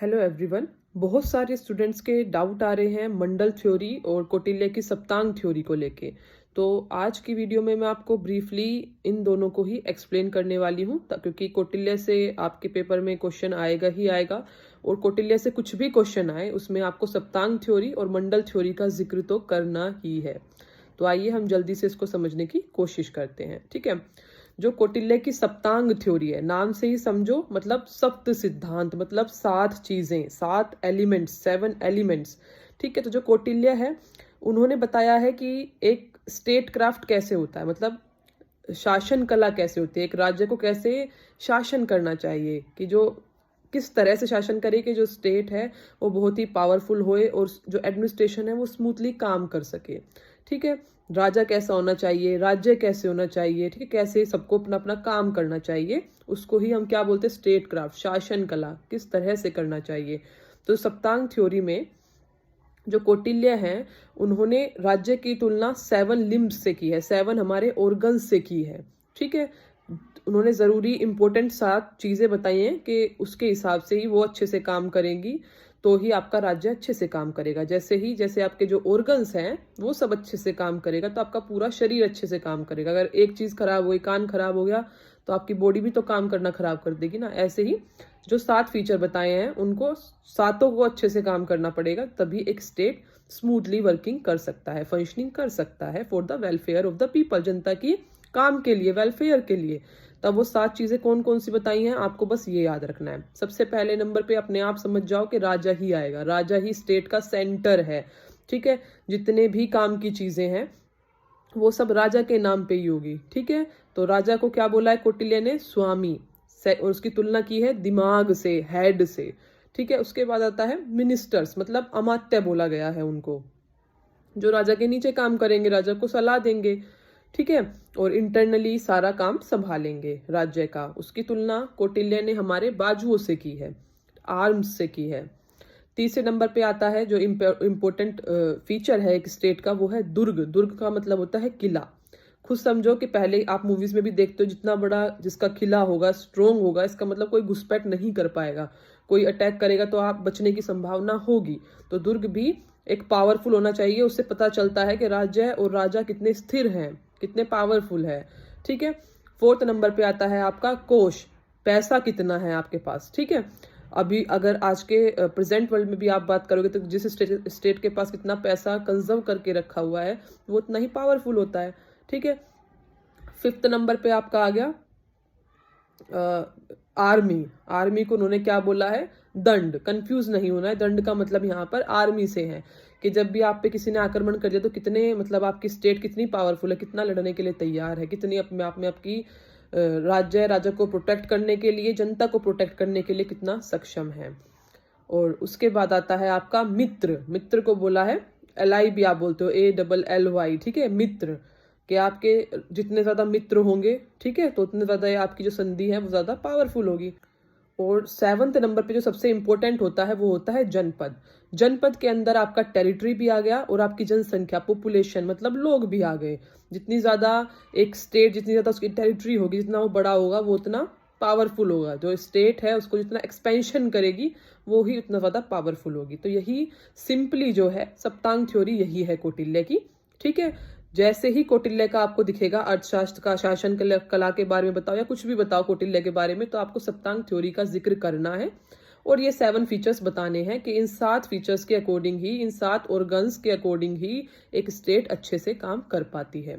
Hello everyone. बहुत सारे students के डाउट आ रहे हैं मंडल थ्योरी और कौटिल्य की सप्तांग थ्योरी को लेके। तो आज की वीडियो में मैं आपको ब्रीफली इन दोनों को ही एक्सप्लेन करने वाली हूँ, क्योंकि कौटिल्य से आपके पेपर में क्वेश्चन आएगा ही आएगा, और कौटिल्य से कुछ भी क्वेश्चन आए उसमें आपको सप्तांग थ्योरी और मंडल थ्योरी का जिक्र तो करना ही है। तो आइए हम जल्दी से इसको समझने की कोशिश करते हैं। ठीक है, जो कौटिल्य की सप्तांग थ्योरी है, नाम से ही समझो, मतलब सप्त सिद्धांत, मतलब 7 चीजें, 7 एलिमेंट्स, 7 एलिमेंट्स। ठीक है, तो जो कौटिल्य है उन्होंने बताया है कि एक स्टेट क्राफ्ट कैसे होता है, मतलब शासन कला कैसे होती है, एक राज्य को कैसे शासन करना चाहिए, कि जो किस तरह से शासन करे कि जो स्टेट है वो बहुत ही पावरफुल होए और जो एडमिनिस्ट्रेशन है वो स्मूथली काम कर सके। ठीक है, राजा कैसा होना चाहिए, राज्य कैसे होना चाहिए, ठीक है, कैसे सबको अपना अपना काम करना चाहिए, उसको ही हम क्या बोलते हैं, स्टेट क्राफ्ट, शासन कला किस तरह से करना चाहिए। तो सप्तांग थ्योरी में जो कौटिल्य हैं उन्होंने राज्य की तुलना 7 लिम्ब्स से की है, 7 हमारे ऑर्गन्स से की है। ठीक है, उन्होंने ज़रूरी इंपॉर्टेंट 7 चीज़ें बताई हैं कि उसके हिसाब से ही वो अच्छे से काम करेंगी, तो ही आपका राज्य अच्छे से काम करेगा। जैसे आपके जो ऑर्गन्स हैं वो सब अच्छे से काम करेगा तो आपका पूरा शरीर अच्छे से काम करेगा। अगर एक चीज़ खराब हुई, कान खराब हो गया, तो आपकी बॉडी भी तो काम करना खराब कर देगी ना। ऐसे ही जो 7 फीचर बताए हैं उनको सातों को अच्छे से काम करना पड़ेगा, तभी एक स्टेट स्मूथली वर्किंग कर सकता है, फंक्शनिंग कर सकता है for the welfare of the people, जनता की काम के लिए, वेलफेयर के लिए। तब वो 7 चीजें कौन कौन सी बताई हैं आपको बस ये याद रखना है। सबसे पहले नंबर पे अपने आप समझ जाओ कि राजा ही आएगा, राजा ही स्टेट का सेंटर है। ठीक है, जितने भी काम की चीजें हैं वो सब राजा के नाम पे ही होगी। ठीक है, तो राजा को क्या बोला है कौटिल्य ने, स्वामी, और उसकी तुलना की है दिमाग से, हेड से। ठीक है, उसके बाद आता है मिनिस्टर्स, मतलब अमात्य बोला गया है उनको, जो राजा के नीचे काम करेंगे, राजा को सलाह देंगे। ठीक है, और इंटरनली सारा काम संभालेंगे राज्य का। उसकी तुलना कौटिल्य ने हमारे बाजुओं से की है, आर्म्स से की है। तीसरे नंबर पे आता है जो इम्पोर्टेंट फीचर है एक स्टेट का, वो है दुर्ग। दुर्ग का मतलब होता है किला। खुद समझो कि पहले आप मूवीज में भी देखते हो, जितना बड़ा जिसका किला होगा, स्ट्रोंग होगा, इसका मतलब कोई घुसपैठ नहीं कर पाएगा, कोई अटैक करेगा तो आप बचने की संभावना होगी। तो दुर्ग भी एक पावरफुल होना चाहिए, उससे पता चलता है कि राज्य और राजा कितने स्थिर हैं, कितने पावरफुल है। ठीक है, फोर्थ नंबर पे आता है आपका कोश, पैसा कितना है आपके पास। ठीक है, अभी अगर आज के प्रेजेंट वर्ल्ड में भी आप बात करोगे तो जिस स्टेट के पास कितना पैसा कंजर्व करके रखा हुआ है वो उतना ही पावरफुल होता है। ठीक है, फिफ्थ नंबर पे आपका आ गया आर्मी। आर्मी को उन्होंने क्या बोला है, दंड। कंफ्यूज नहीं होना है, दंड का मतलब यहाँ पर आर्मी से है कि जब भी आप पे किसी ने आक्रमण कर दिया तो कितने, मतलब आपकी स्टेट कितनी पावरफुल है, कितना लड़ने के लिए तैयार है, कितनी अपने आप में आपकी राजा को प्रोटेक्ट करने के लिए, जनता को प्रोटेक्ट करने के लिए कितना सक्षम है। और उसके बाद आता है आपका मित्र। मित्र को बोला है LI भी आप बोलते हो, ALLY। ठीक है, मित्र कि आपके जितने ज्यादा मित्र होंगे, ठीक है, तो उतने ज्यादा आपकी जो संधि है वो ज्यादा पावरफुल होगी। और 7वें नंबर पे जो सबसे इंपॉर्टेंट होता है वो होता है जनपद। जनपद के अंदर आपका टेरिटरी भी आ गया और आपकी जनसंख्या, पॉपुलेशन, मतलब लोग भी आ गए। जितनी ज्यादा एक स्टेट, जितनी ज्यादा उसकी टेरिटरी होगी, जितना वो बड़ा होगा वो उतना पावरफुल होगा। जो स्टेट है उसको जितना एक्सपेंशन करेगी वो ही उतना ज्यादा पावरफुल होगी। तो यही सिंपली जो है सप्तांग थ्योरी यही है कौटिल्य की। ठीक है, जैसे ही कौटिल्य का आपको दिखेगा अर्थशास्त्र का, शासन कला के बारे में बताओ या कुछ भी बताओ कौटिल्य के बारे में, तो आपको सप्तांग थ्योरी का जिक्र करना है और ये 7 फीचर्स बताने हैं कि इन 7 फीचर्स के अकॉर्डिंग ही, इन 7 ऑर्गन्स के अकॉर्डिंग ही एक स्टेट अच्छे से काम कर पाती है।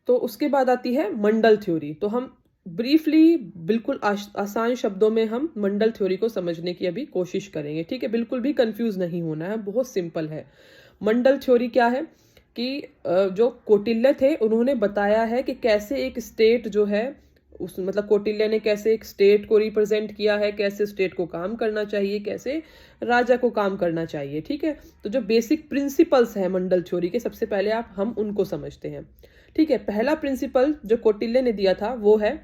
तो उसके बाद आती है मंडल थ्योरी। तो हम ब्रीफली, बिल्कुल आसान शब्दों में हम मंडल थ्योरी को समझने की अभी कोशिश करेंगे। ठीक है, बिल्कुल भी कंफ्यूज नहीं होना है, बहुत सिंपल है। मंडल थ्योरी क्या है कि जो कौटिल्य थे उन्होंने बताया है कि कैसे एक स्टेट जो है उस, मतलब कौटिल्य ने कैसे एक स्टेट को रिप्रेजेंट किया है, कैसे स्टेट को काम करना चाहिए, कैसे राजा को काम करना चाहिए। ठीक है, तो जो बेसिक प्रिंसिपल्स हैं मंडल थ्योरी के, सबसे पहले हम उनको समझते हैं। ठीक है, पहला प्रिंसिपल जो कौटिल्य ने दिया था वो है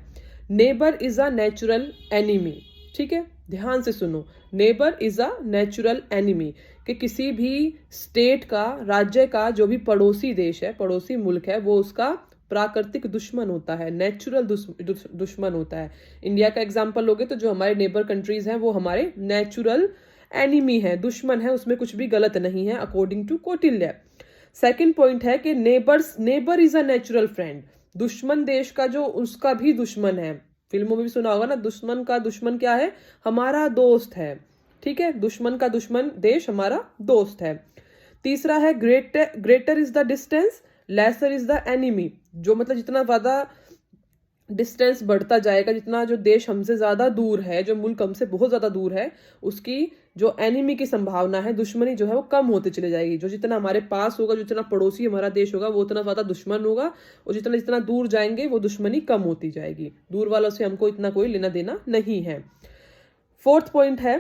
neighbour is a natural enemy. ठीक है, ध्यान से सुनो, neighbour is a natural enemy, कि किसी भी स्टेट का, राज्य का जो भी पड़ोसी देश है, पड़ोसी मुल्क है, वो उसका प्राकृतिक दुश्मन होता है, नेचुरल दुश्मन होता है। इंडिया का एग्जांपल लोगे तो जो हमारे नेबर कंट्रीज हैं वो हमारे नेचुरल एनिमी है, दुश्मन है, उसमें कुछ भी गलत नहीं है according to Kautilya. Second point है कि neighbour is a natural friend. दुश्मन देश का जो उसका भी दुश्मन है, फिल्मों में भी सुना होगा ना, दुश्मन का दुश्मन क्या है, हमारा दोस्त है। ठीक है, दुश्मन का दुश्मन देश हमारा दोस्त है। तीसरा है greater is the distance, lesser is the enemy. जो मतलब जितना ज्यादा डिस्टेंस बढ़ता जाएगा, जितना जो देश हमसे ज्यादा दूर है, जो मुल्क हमसे बहुत ज्यादा दूर है, उसकी जो एनिमी की संभावना है, दुश्मनी जो है वो कम होती चली जाएगी। जो जितना हमारे पास होगा, जो जितना पड़ोसी हमारा देश होगा, वो उतना ज्यादा दुश्मन होगा, और जितना जितना दूर जाएंगे वो दुश्मनी कम होती जाएगी। दूर वालों से हमको इतना कोई लेना देना नहीं है। फोर्थ पॉइंट है,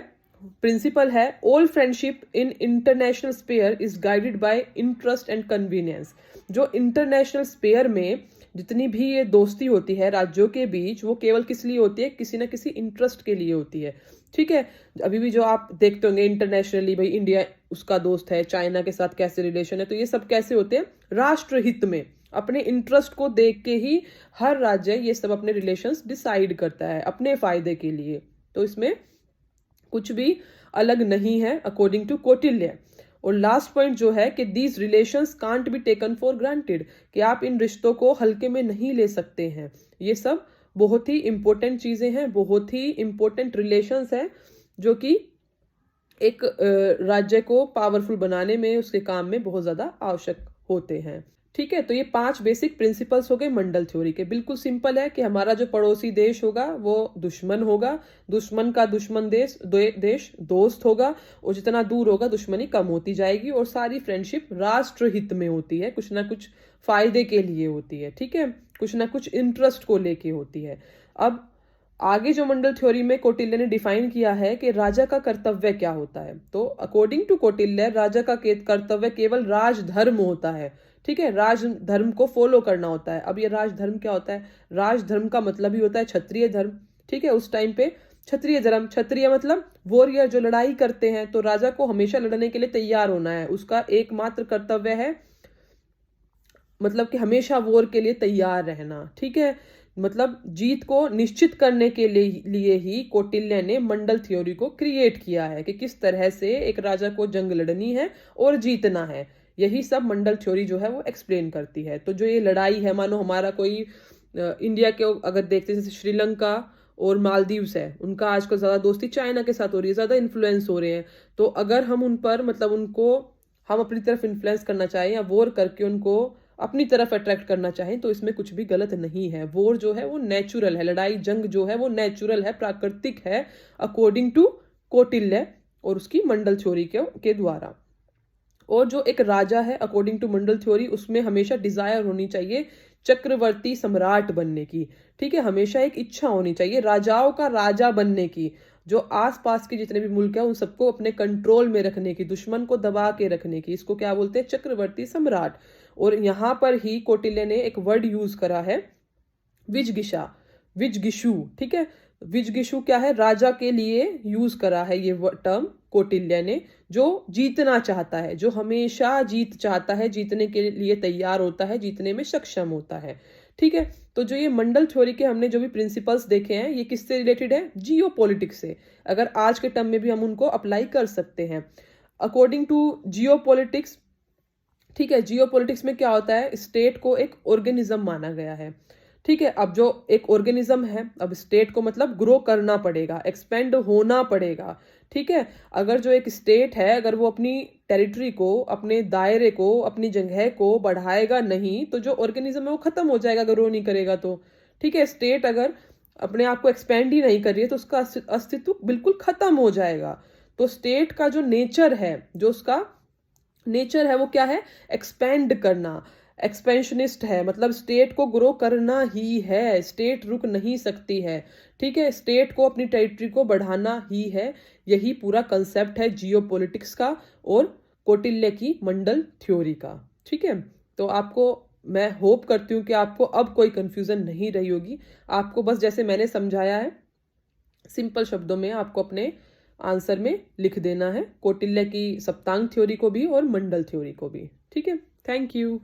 प्रिंसिपल है, all friendship in international spare is guided by interest and convenience. जो इंटरनेशनल स्पेयर में जितनी भी ये दोस्ती होती है राज्यों के बीच, वो केवल किस लिए होती है, किसी ना किसी इंटरेस्ट के लिए होती है। ठीक है, अभी भी जो आप देखते होंगे इंटरनेशनली, भाई इंडिया उसका दोस्त है, चाइना के साथ कैसे रिलेशन है, तो ये सब कैसे होते हैं, राष्ट्रहित में, अपने इंटरेस्ट को देख के ही हर राज्य ये सब अपने रिलेशंस डिसाइड करता है अपने फायदे के लिए। तो इसमें कुछ भी अलग नहीं है अकॉर्डिंग टू कौटिल्य। और लास्ट पॉइंट जो है कि these relations can't be taken for granted, कि आप इन रिश्तों को हल्के में नहीं ले सकते हैं। ये सब बहुत ही इंपॉर्टेंट चीजें हैं, बहुत ही इंपॉर्टेंट रिलेशंस हैं, जो कि एक राज्य को पावरफुल बनाने में, उसके काम में बहुत ज्यादा आवश्यक होते हैं। ठीक है, तो ये 5 बेसिक प्रिंसिपल्स हो गए मंडल थ्योरी के। बिल्कुल सिंपल है कि हमारा जो पड़ोसी देश होगा वो दुश्मन होगा, दुश्मन का दुश्मन देश दोस्त होगा, और जितना दूर होगा दुश्मनी कम होती जाएगी, और सारी फ्रेंडशिप राष्ट्रहित में होती है, कुछ ना कुछ फायदे के लिए होती है। ठीक है, कुछ ना कुछ इंटरेस्ट को लेके होती है। अब आगे जो मंडल थ्योरी में कौटिल्य ने डिफाइन किया है कि राजा का कर्तव्य क्या होता है, तो अकॉर्डिंग टू कौटिल्य राजा का कर्तव्य केवल राजधर्म होता है। ठीक है, राजधर्म को फॉलो करना होता है। अब ये राजधर्म क्या होता है, राजधर्म का मतलब ही होता है क्षत्रिय धर्म। ठीक है, उस टाइम पे क्षत्रिय धर्म, क्षत्रिय मतलब वॉरियर, जो लड़ाई करते हैं, तो राजा को हमेशा लड़ने के लिए तैयार होना है, उसका एकमात्र कर्तव्य है, मतलब कि हमेशा वॉर के लिए तैयार रहना। ठीक है, मतलब जीत को निश्चित करने के लिए ही कौटिल्य ने मंडल थ्योरी को क्रिएट किया है, कि किस तरह से एक राजा को जंग लड़नी है और जीतना है। यही सब मंडल थ्योरी जो है वो एक्सप्लेन करती है। तो जो ये लड़ाई है, मानो हमारा कोई इंडिया के अगर देखते हैं, जैसे श्रीलंका और मालदीव्स है, उनका आजकल ज्यादा दोस्ती चाइना के साथ हो रही है, ज्यादा इन्फ्लुएंस हो रहे हैं। तो अगर हम उन पर, मतलब उनको हम अपनी तरफ इन्फ्लुएंस करना चाहें, या वॉर करके उनको अपनी तरफ अट्रैक्ट करना चाहें, तो इसमें कुछ भी गलत नहीं है। वॉर जो है वो नेचुरल है, लड़ाई जंग जो है वो नेचुरल है, प्राकृतिक है, अकॉर्डिंग टू कौटिल्य और उसकी मंडल थ्योरी के द्वारा। और जो एक राजा है अकॉर्डिंग टू मंडल थ्योरी, उसमें हमेशा डिजायर होनी चाहिए चक्रवर्ती सम्राट बनने की। ठीक है, हमेशा एक इच्छा होनी चाहिए राजाओं का राजा बनने की, जो आसपास के जितने भी मुल्क है उन सबको अपने कंट्रोल में रखने की, दुश्मन को दबा के रखने की। इसको क्या बोलते हैं, चक्रवर्ती सम्राट। और यहां पर ही कौटिल्य ने एक वर्ड यूज करा है, विजगिषा, विजगिषु। ठीक है, विजगिषु क्या है, राजा के लिए यूज करा है ये टर्म कौटिल्य ने, जो जीतना चाहता है, जो हमेशा जीत चाहता है, जीतने के लिए तैयार होता है, जीतने में सक्षम होता है। ठीक है, तो जो ये मंडल थ्योरी के हमने जो भी प्रिंसिपल्स देखे हैं, ये किससे रिलेटेड है, जियो पॉलिटिक्स से। अगर आज के टर्म में भी हम उनको अप्लाई कर सकते हैं अकॉर्डिंग टू जियो पॉलिटिक्स। ठीक है, जियो पॉलिटिक्स में क्या होता है, स्टेट को एक ऑर्गेनिज्म माना गया है। ठीक है, अब जो एक ऑर्गेनिज्म है, अब स्टेट को मतलब ग्रो करना पड़ेगा, एक्सपेंड होना पड़ेगा। ठीक है, अगर जो एक स्टेट है, अगर वो अपनी टेरिटरी को, अपने दायरे को, अपनी जगह को बढ़ाएगा नहीं, तो जो ऑर्गेनिज्म है वो खत्म हो जाएगा, ग्रो नहीं करेगा तो। ठीक है, स्टेट अगर अपने आप को एक्सपेंड ही नहीं कर रही है, तो उसका अस्तित्व बिल्कुल खत्म हो जाएगा। तो स्टेट का जो नेचर है, जो उसका नेचर है वो क्या है, एक्सपेंड करना, एक्सपेंशनिस्ट है, मतलब स्टेट को ग्रो करना ही है, स्टेट रुक नहीं सकती है। ठीक है, स्टेट को अपनी टेरिटरी को बढ़ाना ही है। यही पूरा कंसेप्ट है जियो पॉलिटिक्स का और कौटिल्य की मंडल थ्योरी का। ठीक है, तो आपको मैं होप करती हूँ कि आपको अब कोई कंफ्यूजन नहीं रही होगी। आपको बस जैसे मैंने समझाया है, सिंपल शब्दों में आपको अपने आंसर में लिख देना है, कौटिल्य की सप्तांग थ्योरी को भी और मंडल थ्योरी को भी। ठीक है, थैंक यू।